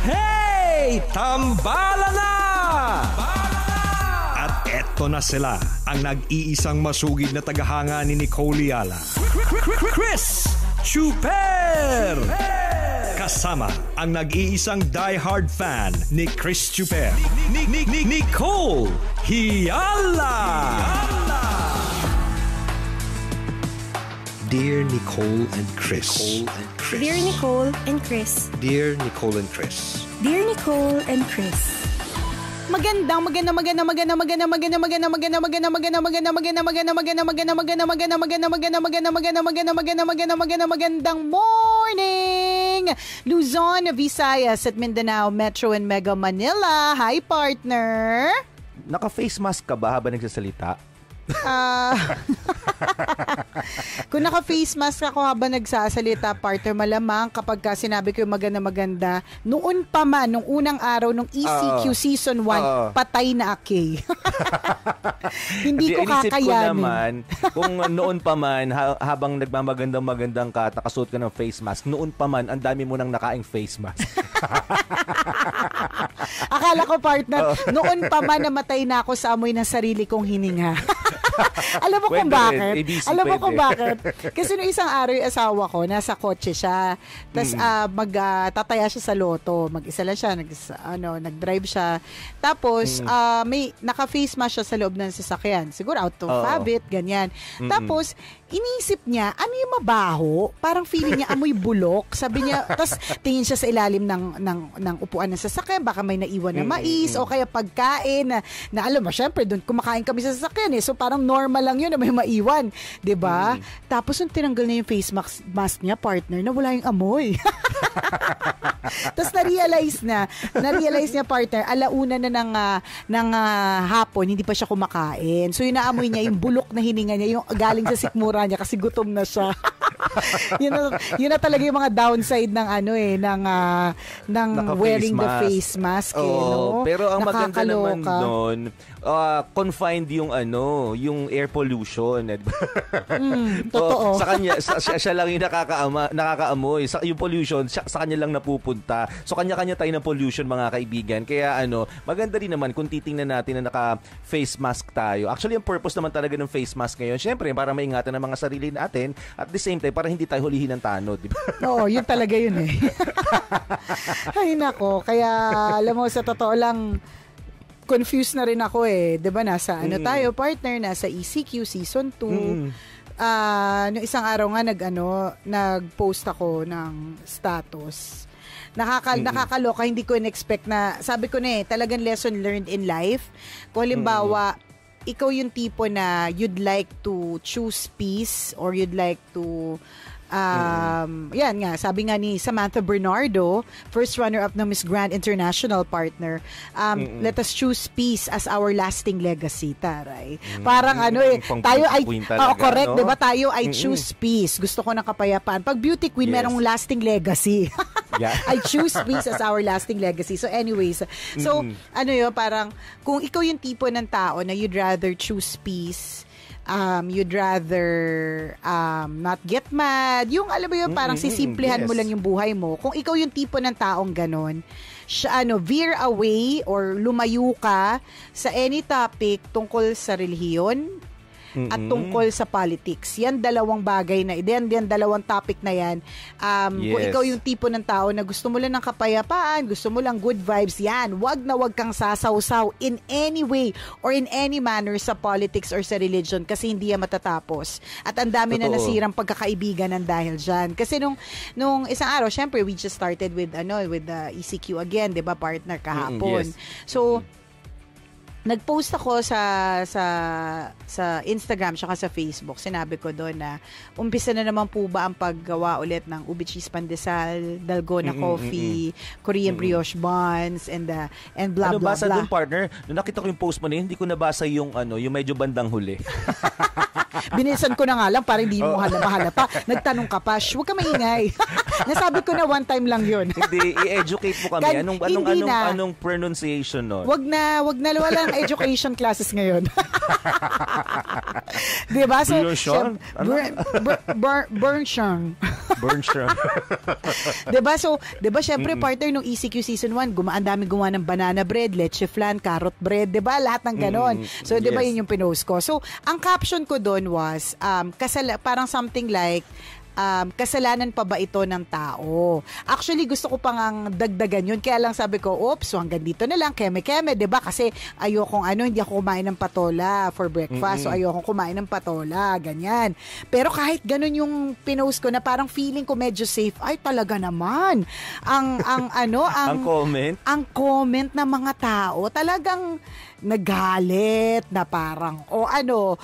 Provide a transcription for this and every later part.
Hey! Tambala na! At eto na sila, ang nag-iisang masugid na tagahanga ni Nicole Yala. Chris Chuper! Kasama ang nag-iisang diehard fan ni Chris Chuper, Nicole Yala! Dear Nicole and Chris. Dear Nicole and Chris. Dear Nicole and Chris. Dear Nicole and Chris. Magandang morning, Luzon, Visayas at Mindanao, Metro and Mega Manila. Hi, partner. Naka-face mask ka ba habang nagsasalita? Kung naka-face mask ako habang nagsasalita, partner, malamang kapag sinabi ko yung maganda, noon pa man, nung unang araw, nung ECQ Season 1, patay na ako. Hindi ko kakayanin. Ko naman, kung noon pa man, habang nagmamagandang ka at nakasuot ka ng face mask, noon pa man, ang dami mo nang nakaing face mask. Akala ko, partner, noon pa man namatay na ako sa amoy ng sarili kong hininga. Alam mo kung bakit? Kasi nung isang araw yung asawa ko, nasa kotse siya. Tapos magtataya siya sa loto. Mag-isa lang siya, nag-drive siya. Tapos may naka-face mask siya sa loob ng sasakyan. Siguro out of habit, ganyan. Tapos iniisip niya, ano yung mabaho? Parang feeling niya amoy bulok. Sabi niya, tapos tingin siya sa ilalim ng upuan ng sasakyan, baka may naiwan na mais o kaya pagkain na alam mo, syempre doon kumakain kami sa sasakyan so parang normal lang yun na may maiwan, 'di ba? Tapos nung tinanggal niya yung face mask niya, partner, na wala yung amoy. Tapos na-realize niya, partner, alauna na ng hapon, hindi pa siya kumakain. So yung naamoy niya, yung bulok na hininga niya, yung galing sa sikmura niya kasi gutom na siya. yun na talaga yung mga downside ng ng wearing the face mask. Pero ang maganda naman doon, confined yung yung air pollution. Totoo. Sa kanya, siya lang yung nakakaamoy. Yung pollution, sa kanya lang napupunta. So kanya-kanya tayo ng pollution, mga kaibigan. Kaya maganda rin naman kung titingnan natin na naka-face mask tayo. Actually, ang purpose naman talaga ng face mask ngayon, syempre, para maingatan ang mga sarili natin. At the same time, para hindi tayo hulihin ng tanod. Diba? Oo, yun talaga yun eh. Ay nako, kaya alam mo, sa totoo lang, confused na rin ako eh. 'Di ba nasa tayo, partner, nasa ECQ Season 2. Noong isang araw nga nag-post ako ng status. Nakakaloka, hindi ko in-expect na, sabi ko na talagang lesson learned in life. Kung halimbawa, ikaw yung tipo na you'd like to choose peace or you'd like to yan nga, sabi nga ni Samantha Bernardo, first runner-up ng Miss Grand International, partner, let us choose peace as our lasting legacy, taray. Parang tayo ay correct, no? 'Di ba? Tayo ay choose peace. Gusto ko ng kapayapaan. Pag beauty queen, merong lasting legacy. I choose peace as our lasting legacy. So anyways, parang kung ikaw yung tipo ng tao na you'd rather choose peace, you'd rather not get mad. Yung alam mo yun, parang sisimplihan mo lang yung buhay mo. Kung ikaw yung tipo ng taong ganon, veer away or lumayo ka sa any topic tungkol sa relihiyon at tungkol sa politics. Yan dalawang bagay na, yan dalawang topic na yan. Kung ikaw yung tipo ng tao na gusto mo lang ng kapayapaan, gusto mo lang good vibes, yan, wag kang sasawsaw in any way or in any manner sa politics or sa religion kasi hindi yan matatapos. At ang dami na nasirang pagkakaibigan ng dahil dyan. Kasi nung isang araw, syempre, we just started with the ECQ again, 'di ba, partner, kahapon. So, nag-post ako sa Instagram tsaka sa Facebook. Sinabi ko doon na umpisa na naman po ba ang paggawa ulit ng ube cheese pandesal, dalgona coffee, Korean brioche buns, and blah blah blah. Basa doon, partner? Nung nakita ko yung post mo na yun, hindi ko nabasa yung medyo bandang huli. Binisan ko na nga lang para hindi mo mahalata. Nagtanong ka pa, huwag ka maingay. Nasabi ko na one time lang yun. Hindi, i-educate mo kami. Anong pronunciation nun? Wag na walang education classes ngayon. Diba? So, Bernsham. Diba, syempre, partner nung ECQ Season 1, dami gumawa ng banana bread, leche flan, carrot bread, diba? Lahat ng ganon. So, diba, yun yung pinost ko. So, ang caption ko doon was, parang something like, kasalanan pa ba ito ng tao? Actually, gusto ko pang dagdagan yun. Kaya lang sabi ko, oops, so hanggang dito na lang, keme-keme, diba? Kasi ayokong hindi ako kumain ng patola for breakfast. So, ayokong kumain ng patola, ganyan. Pero kahit ganun yung pinost ko na parang feeling ko medyo safe, ay talaga naman. Ang comment ng mga tao, talagang nagalit na parang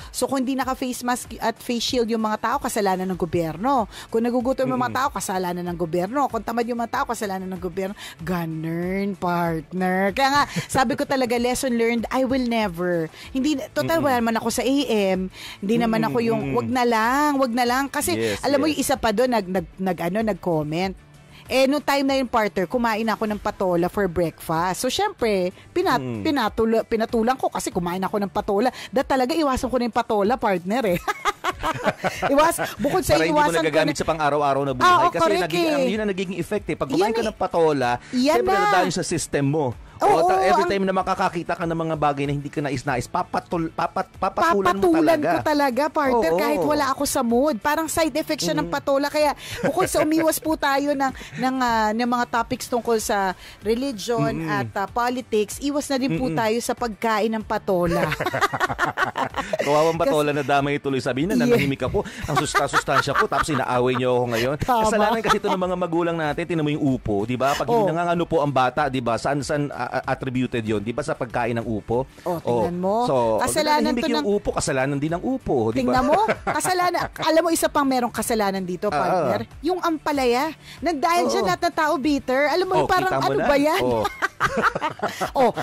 so kung hindi naka-face mask at face shield yung mga tao, kasalanan ng gobyerno. Kung nagugutom yung mga tao, kasalanan ng gobyerno. Kung tamad yung mga tao, kasalanan ng gobyerno. Ganun, partner. Kaya nga, sabi ko talaga, lesson learned, I will never. Hindi, total wala naman ako sa AM. Hindi naman ako yung, wag na lang. Kasi, alam mo yung isa pa doon, nag-comment. Nung time na yung partner, kumain ako ng patola for breakfast. So, syempre, pinatulang ko kasi kumain ako ng patola. Talaga, iwasan ko na yung patola, partner eh. Bukod sa para hindi mo nagagamit sa pang-araw-araw na buhay. Kasi yun ang nagiging effect eh. Pag kumain ka ng patola, syempre nadaan sa system mo. Every time na makakakita ka ng mga bagay na hindi ka nais-nais, papatulan mo talaga. Ko talaga, partner, kahit wala ako sa mood. Parang side effect siya ng patola. Kaya bukod sa umiwas po tayo ng mga topics tungkol sa religion at politics, iwas na din po tayo sa pagkain ng patola. Kawawang patola na damay tuloy. Sabihin na, nanahimik ako. Ang sustansya ko, tapos inaaway niyo ako ngayon. Kasalanan kasi ito ng mga magulang natin. Tinan mo yung upo, di ba? Pag nangangano po ang bata, di ba? Saan attributed yon, di ba, sa pagkain ng upo? Tingnan mo. So, kasalanan to yung upo, kasalanan din ng upo, di ba? Tingnan mo, kasalanan. Alam mo, isa pang merong kasalanan dito, partner. Yung ampalaya. Dahil dyan lahat ng tao bitter. Alam mo, parang ba yan?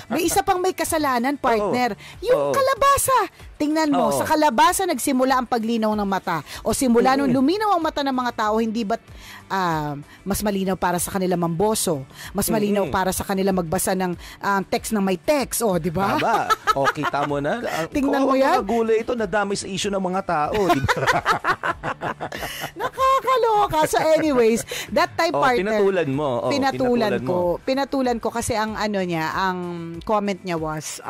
May isa pang may kasalanan, partner. Yung kalabasa. Tingnan mo, sa kalabasa nagsimula ang paglinaw ng mata. O simula nung luminaw ang mata ng mga tao, hindi ba't mas malinaw para sa kanila mamboso? Mas malinaw para sa kanila magbasa ng text ng may text. O, di ba? Kita mo na. Tingnan mo yan. Mga gulay ito, nadamay sa issue ng mga tao. Di ba? Nakakaloka. So anyways, that time, partner. Pinatulan ko kasi ang ang comment niya was,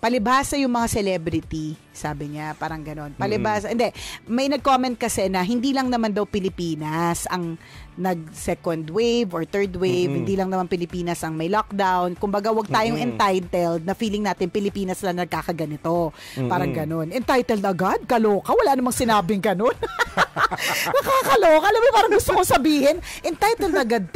palibhasa yung mga celebrity, sabi niya, parang ganon. Palibhasa, hindi, may nag-comment kasi na hindi lang naman daw Pilipinas ang nag-second wave or third wave, hindi lang naman Pilipinas ang may lockdown. Kumbaga, wag tayong entitled na feeling natin Pilipinas lang nagkakaganito. Parang ganon. Entitled agad? Kaloka? Wala namang sinabing ganon. Nakakaloka. Alam mo, parang gusto kong sabihin, entitled agad,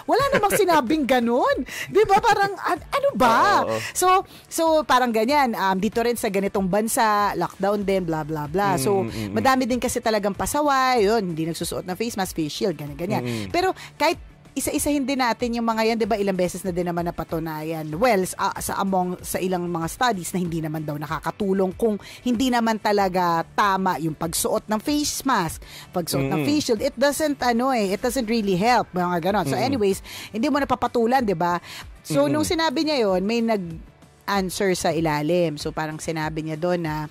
wala namang sinabing ganon. Di ba? Parang, ano ba? So, parang ganyan. Dito rin sa ganitong bansa, lockdown din, blah, blah, blah. So, madami din kasi talagang pasaway. Yun, hindi nagsusuot ng face mask, face shield, ganyan. Pero kahit isa-isahin din natin yung mga yan, 'di ba, ilang beses na din naman napatunayan. Well, sa ilang mga studies na hindi naman daw nakakatulong kung hindi naman talaga tama yung pagsuot ng face mask, pagsuot ng face shield. It doesn't really help, mga ganon. So anyways, hindi mo napapatulan, 'di ba? So nung sinabi niya yon, may nag-answer sa ilalim. So parang sinabi niya doon na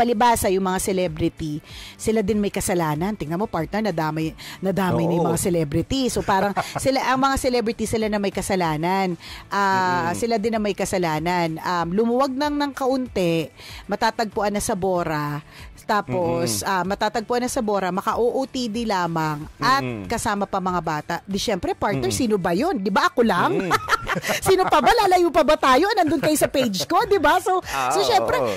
palibasa yung mga celebrity, sila din may kasalanan. Tingnan mo, partner, nadamay na yung mga celebrity. So parang ang mga celebrity sila na may kasalanan. Sila din na may kasalanan. Lumuwag ng kaunti, matatagpuan na sa Bora. Tapos, matatagpuan na sa Bora, maka-OOTD lamang at kasama pa mga bata. Di syempre, partner, sino ba yun? Di ba ako lang? Sino pa ba? Lalayo pa ba tayo? Nandun kayo sa page ko, di ba? So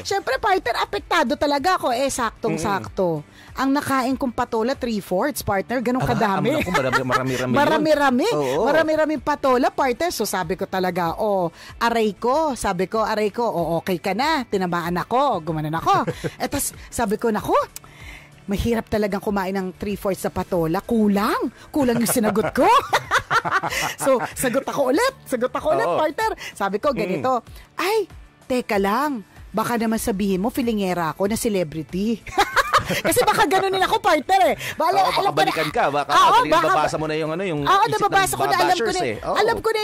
syempre, partner, apektado talaga ako. Saktong-sakto. Ang nakain kong patola, 3/4, partner. Ganun kadami. Marami-rami. Marami-rami patola, partner. So sabi ko talaga, aray ko, okay ka na. Tinamaan ako. Gumanan ako. Tapos sabi ko, nako, mahirap talagang kumain ng 3/4 sa patola. Kulang yung sinagot ko. So, sagot ako ulit, partner. Sabi ko, ganito, ay, teka lang, baka naman sabihin mo, filingera ako na celebrity. Kasi baka ganunin ako, partner eh. Baka balikan ka. Baka nababasa mo na yung nababasa ko na, alam ko na. Alam ko na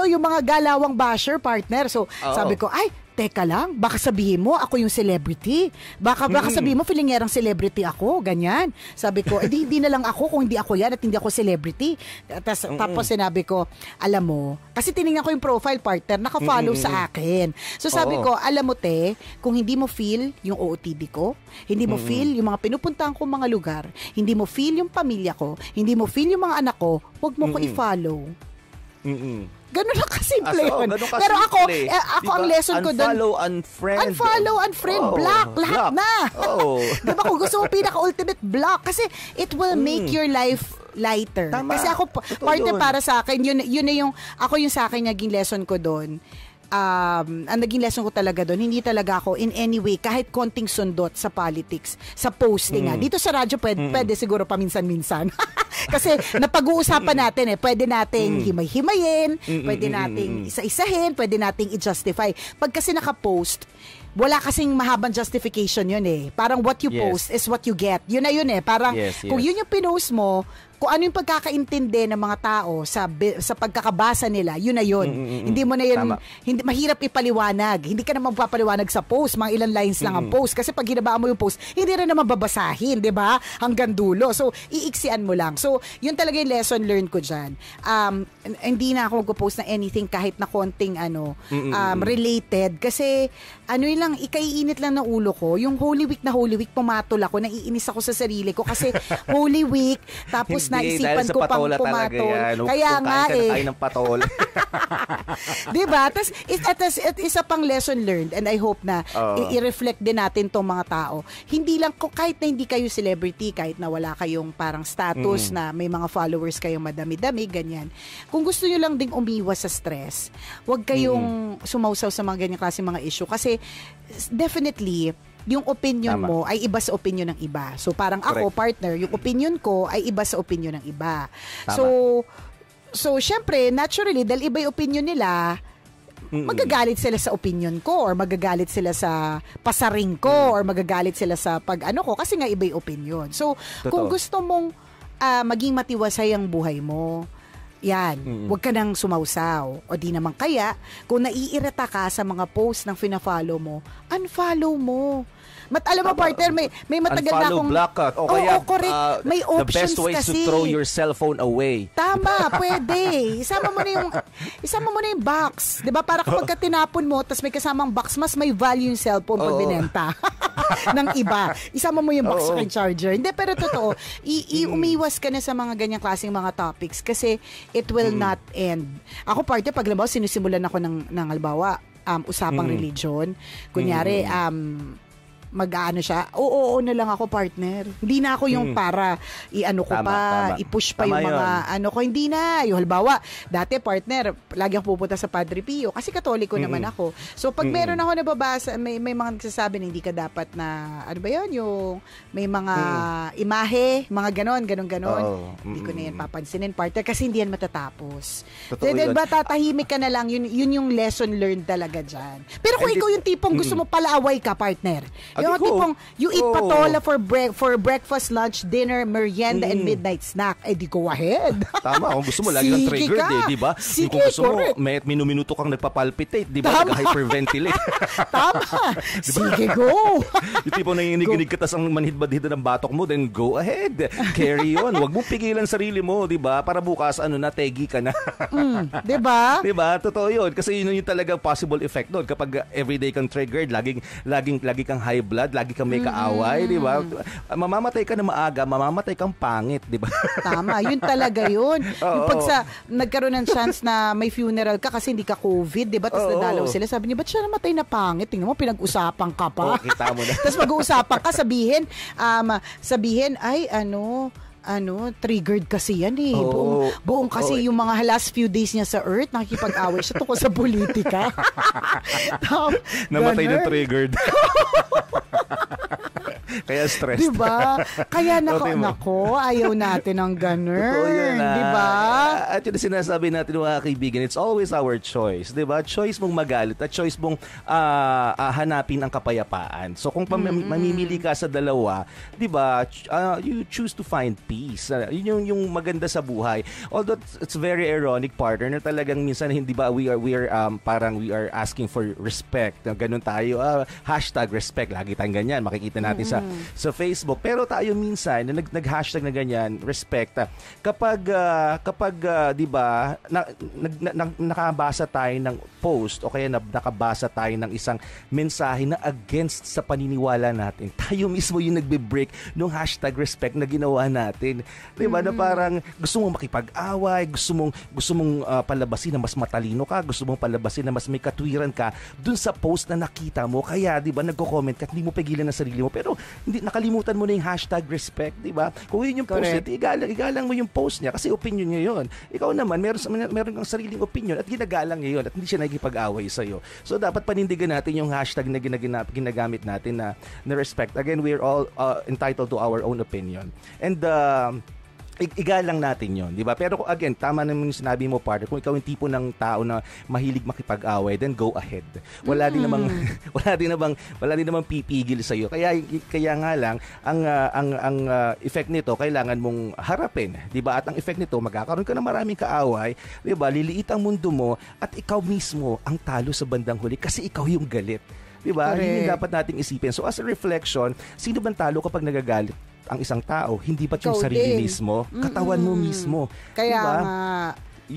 yung mga galawang basher, partner. So, sabi ko, ay, teka lang, baka sabihin mo ako yung celebrity. Baka sabihin mo filingerang celebrity ako, ganyan. Sabi ko, hindi na lang ako kung hindi ako yan at hindi ako celebrity. Tapos sinabi ko, alam mo, kasi tinignan ko yung profile, partner, naka-follow sa akin. So sabi ko, alam mo te, kung hindi mo feel yung OOTD ko, hindi mo feel yung mga pinupuntahan kong mga lugar, hindi mo feel yung pamilya ko, hindi mo feel yung mga anak ko, huwag mo ko i-follow. Ganun lang kasimple yun. Pero ako diba, ang lesson ko doon, unfollow, unfriend, block, lahat na. Diba kung gusto mo pinaka-ultimate block, kasi it will make your life lighter. Tama. Kasi ako, partner para sa akin, yun na yung, ako yung sa akin naging lesson ko doon. Ang naging lesson ko talaga doon, hindi talaga ako in any way, kahit konting sundot sa politics, sa posting dito sa radyo pwede siguro paminsan-minsan. Kasi napag-uusapan natin pwede nating himay-himayin, pwede nating isa-isahin, pwede nating i-justify. Pag kasi naka-post, wala kasing mahabang justification yun Parang what you post is what you get. Yun na yun Parang kung yun yung pinost mo, kung ano yung pagkakaintindi ng mga tao sa pagkakabasa nila, yun na yun. Hindi mo na yun, mahirap ipaliwanag. Hindi ka naman magpapaliwanag sa post, mga ilang lines lang ang post. Kasi pag hinabaan mo yung post, hindi rin naman babasahin, di ba? Hanggang dulo. So, iiksian mo lang. So, yun talaga yung lesson learned ko dyan. Hindi na ako magpo-post ng anything kahit na konting related. Kasi, yun lang, ikaiinit lang ng ulo ko. Yung Holy Week, pumatol ako, naiinis ako sa sarili ko. Kasi, Holy Week, tapos naisipan ko pang pumatol. Kaya nga Ay ng patol. Diba? Tapos, isa pang lesson learned, and I hope na i-reflect din natin tong mga tao. Hindi lang, kahit na hindi kayo celebrity, kahit na wala kayong parang status na may mga followers kayong madami-dami, ganyan. Kung gusto nyo lang ding umiwas sa stress, huwag kayong sumausaw sa mga ganyang klase mga issue. Kasi, definitely, yung opinion mo ay iba sa opinion ng iba. So parang ako, partner, yung opinion ko ay iba sa opinion ng iba. So syempre, naturally, dahil iba yung opinion nila, magagalit sila sa opinion ko or magagalit sila sa pasaring ko or magagalit sila sa pag-ano ko kasi nga iba yung opinion. So, kung gusto mong maging matiwasay ang buhay mo, yan, huwag ka nang sumausaw. O di naman kaya, kung naiirita ka sa mga post ng fina-follow mo, unfollow mo. Alam mo, partner, may matagal na akong... Unfollow, block ka. O kaya, correct. May options kasi. The best way is to throw your cell phone away. Tama, pwede. Isama mo na yung box. Diba? Para kapag tinapon mo, tas may kasamang box, mas may value yung cellphone pag binenta ng iba. Isama mo yung box sa charger. Hindi, pero totoo, umiwas ka na sa mga ganyang klaseng mga topics kasi it will not end. Ako, partner, pag lambaw, sinisimulan ako ng halimbawa, usapang religion. Kunyari, mag-aano siya, oo na lang ako, partner. Hindi na ako yung para i-push pa yung mga ko. Hindi na. Yung halimbawa, dati, partner, lagi akong pupunta sa Padre Pio kasi Katoliko naman ako. So, pag meron ako nababasa, may mga nagsasabi na hindi ka dapat na, yung may mga imahe, mga ganon. Hindi ko na yan papansinin, partner, kasi hindi yan matatapos. So, diba, tatahimik ka na lang, yun yung lesson learned talaga dyan. Pero kung ikaw yung tipong gusto mo palaaway ka, partner, yung tipong, you eat patola for breakfast, lunch, dinner, merienda, and midnight snack. Di go ahead. Tama, kung gusto mo, lagi kang triggered di ba? Kung gusto mo, may minuto kang nagpapalpitate, di ba? Nag-hyperventilate. Tama. Sige, go. Yung tipong nanginginig ka, tas ang manhid-badhid ng batok mo, then go ahead. Carry on. Huwag mong pigilan sarili mo, di ba? Para bukas, tegi ka na. Di ba? Di ba? Totoo yun. Kasi yun yung talagang possible effect doon. Kapag everyday kang triggered, lagi kang high blood, lagi kang may kaaway, di ba? Mamamatay ka na maaga, mamamatay kang pangit, di ba? Tama, yun talaga yun. Yung pag nagkaroon ng chance na may funeral ka kasi hindi ka COVID, di ba? Tapos nadalaw sila, sabi niya, ba't siya namatay na pangit? Tingnan mo, pinag-usapan ka pa. Kita mo na. Tapos mag-uusapan ka, sabihin, ay, triggered kasi yan buong kasi yung mga last few days niya sa Earth, nakikipag-away siya tungkol sa politika. Namatay na triggered. Kaya stressed. Diba? Kaya Okay mo. ayaw natin ng Totoo yan, ganun. Diba? At yun ang sinasabi natin mga kaibigan, it's always our choice. Diba? Choice mong magalit at choice mong hanapin ang kapayapaan. So kung mamimili ka sa dalawa, diba, you choose to find peace. Yun yung maganda sa buhay. Although it's very ironic, partner, na talagang minsan hindi ba we are parang we are asking for respect. Ganun tayo. Hashtag respect. Lagi tayong ganyan. Makikita natin sa Facebook. Pero tayo minsan na nag-hashtag na ganyan, respect. Kapag 'di ba, nakabasa tayo ng post o kaya nakabasa tayo ng isang mensahe na against sa paniniwala natin, tayo mismo yung nagbe-break ng hashtag respect na ginawa natin. 'Di ba? Na parang gusto mong makipag-away, gusto mong palabasin na mas matalino ka, gusto mong palabasin na mas may katwiran ka dun sa post na nakita mo. Kaya 'di ba, nagko-comment ka, hindi mo pigilan ang sarili mo. Pero hindi nakalimutan mo na yung hashtag respect, 'di ba? Kung yun yung post niya, igalang mo yung post niya kasi opinion niya yun. Ikaw naman, meron kang sariling opinion at ginagalang niya yun at hindi siya nagkipag-away sa iyo. So dapat panindigan natin yung hashtag na ginagamit natin na respect. Again, we're all entitled to our own opinion. And igalang natin yon, di ba? Pero again, tama naman yung sinabi mo, partner, kung ikaw yung tipo ng tao na mahilig makipag-away, then go ahead. Wala din namang pipigil sa iyo. Kaya nga lang ang effect nito kailangan mong harapin, di ba? At ang effect nito, magkakaroon ka ng maraming kaaway, di ba? Liliit ang mundo mo at ikaw mismo ang talo sa bandang huli kasi ikaw yung galit. Di ba? Yun yung dapat nating isipin. So as a reflection, sino bang talo kapag nagagalit ang isang tao? Hindi ba yung sarili mismo? Katawan mo mismo. Kaya diba?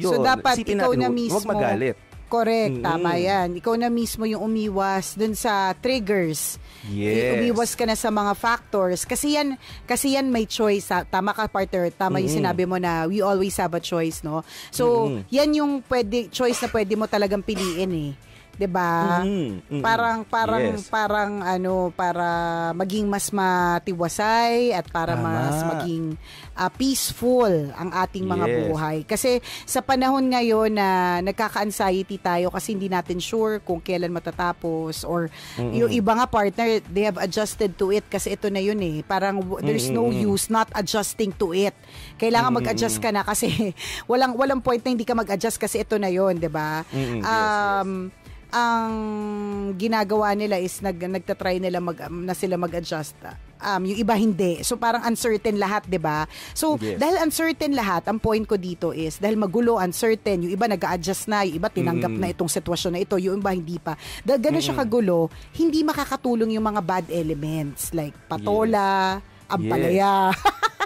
So dapat ikaw na mismo. Huwag magalit. Correct, tama yan. Ikaw na mismo yung umiwas dun sa triggers. Yes. Umiwas ka na sa mga factors. Kasi yan may choice. Tama ka, partner. Tama yung sinabi mo na we always have a choice, no? So, yan yung choice na pwede mo talagang piliin eh. 'Di ba? Parang yes. Para maging mas matiwasay at para mas maging peaceful ang ating mga buhay. Kasi sa panahon ngayon na nagkaka-anxiety tayo kasi hindi natin sure kung kailan matatapos or yung iba nga, partner, they have adjusted to it kasi ito na yun eh. Parang there's no use not adjusting to it. Kailangan mag-adjust ka na kasi walang point na hindi ka mag-adjust kasi ito na yun, 'di ba? Ang ginagawa nila is nagtatry nila na sila mag-adjust. Yung iba hindi. So parang uncertain lahat, 'di ba? So dahil uncertain lahat, ang point ko dito is dahil magulo, uncertain, yung iba nag-a-adjust na, yung iba tinanggap na itong sitwasyon na ito, yung iba hindi pa. Dahil ganun siya kagulo, hindi makakatulong yung mga bad elements like patola, ampalaya.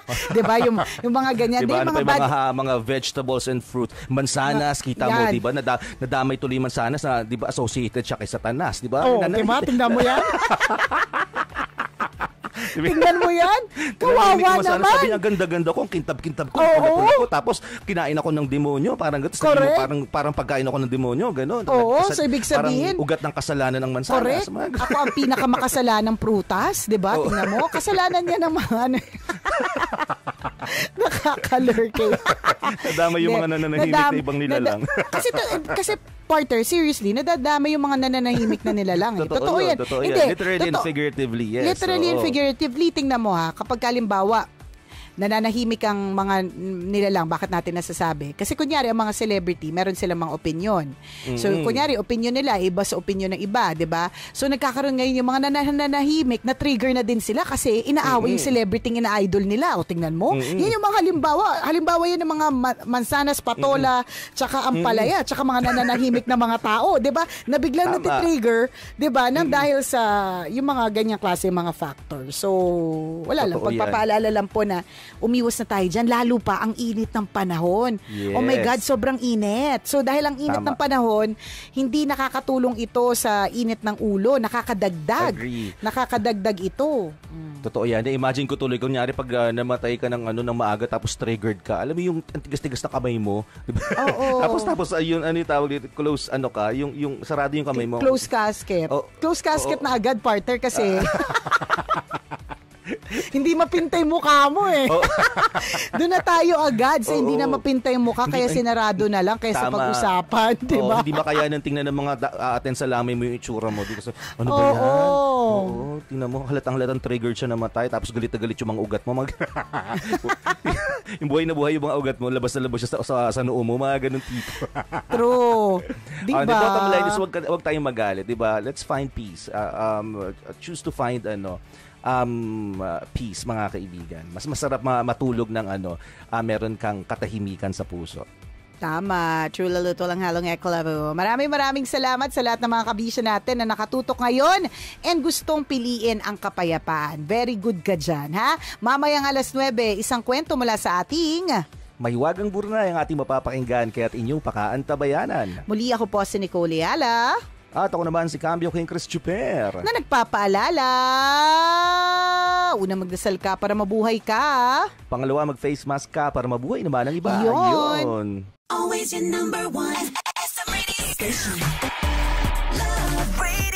'Di ba yung mga ganyan, diba, yung mga vegetables and fruit, mansanas, kita mo, 'di ba? Nadamay tuloy mansanas na 'di ba associated siya kay Satanas, 'di ba? Diba? Tingnan mo 'yan. Tingnan mo yan. Kawawa naman. Sabi niya, ganda-ganda ko, kintab-kintab ko. Tapos, kinain ako ng demonyo. Parang parang pagkain ako ng demonyo. Ganon. So ibig sabihin. Parang ugat ng kasalanan ng mansanas. Correct. Ako ang pinakamakasalanan ng prutas. Diba? Tingnan mo. Kasalanan niya naman. Nakakalurke. Nadama yung mga nananahimik na ibang nilalang. Kasi partner, seriously, nadadamay yung mga nananahimik na nilalang. Totoo yan. Literally and figuratively, yes. Literally and figuratively, tingnan mo ha, kapag kalimbawa, nananahimik ang mga nilalang, bakit natin nasasabi? Kasi kunyari, ang mga celebrity, meron silang mga opinion. So, kunyari, opinion nila, iba sa opinion ng iba, di ba? So, nagkakaroon ngayon yung mga nananahimik, na-trigger na din sila kasi inaaway yung celebrity ng ina-idol nila. O, tingnan mo. Yan yung mga halimbawa. Halimbawa yan ng mga mansanas, patola, tsaka ampalaya, tsaka mga nananahimik na mga tao, di ba? Na biglang nati-trigger, di ba? Nang dahil sa yung mga ganyang klase mga factors. So, wala lang. Pagpapaalala lang po na umiwas na tayo dyan, lalo pa ang init ng panahon. Yes. Oh my God, sobrang init. So dahil ang init ng panahon, hindi nakakatulong ito sa init ng ulo, nakakadagdag. Agree. Nakakadagdag ito. Totoo yan. Imagine ko tuloy, kunyari pag namatay ka ng maaga tapos triggered ka, alam mo yung tigas-tigas na kamay mo, diba? tapos yung tawag dito, close yung sarado yung kamay mo. Close casket. Close casket na agad, partner, kasi Hindi mapintay mukha mo eh. Oh. Doon na tayo agad sa hindi na Oo. mapintay mukha kaya sinarado na lang kaysa Tama. pag-usapan, di ba? Hindi makayanan tingnan ng mga aten sa lamay mo yung itsura mo. Di kasi, ano ba yan? Oo. Oo, tingnan mo, halatang triggered siya na matay, tapos galit na galit yung mga ugat mo. Yung buhay na buhay yung mga ugat mo, labas na labas siya sa noo mo, mga ganun tipo. True. Di ba? The bottom line is wag tayong magalit, di ba? Let's find peace. Choose to find peace, mga kaibigan. Mas masarap matulog ng meron kang katahimikan sa puso. Tama. True, lalo to lang halong eklabo. Maraming salamat sa lahat ng mga kabisya natin na nakatutok ngayon and gustong piliin ang kapayapaan. Very good ka dyan, ha? Mamayang 9:00, isang kwento mula sa ating Mahiwagang Burnay ang ating mapapakinggan kaya't inyong pakaantabayanan. Muli ako po si Nicole Ayala. At ako naman si Cambio King Chris Chuper. Na nagpapaalala, una magdasal ka para mabuhay ka. Pangalawa, mag-face mask ka para mabuhay naman ang iba. Yun. Always your number one. SM Radio Station. Love Radio.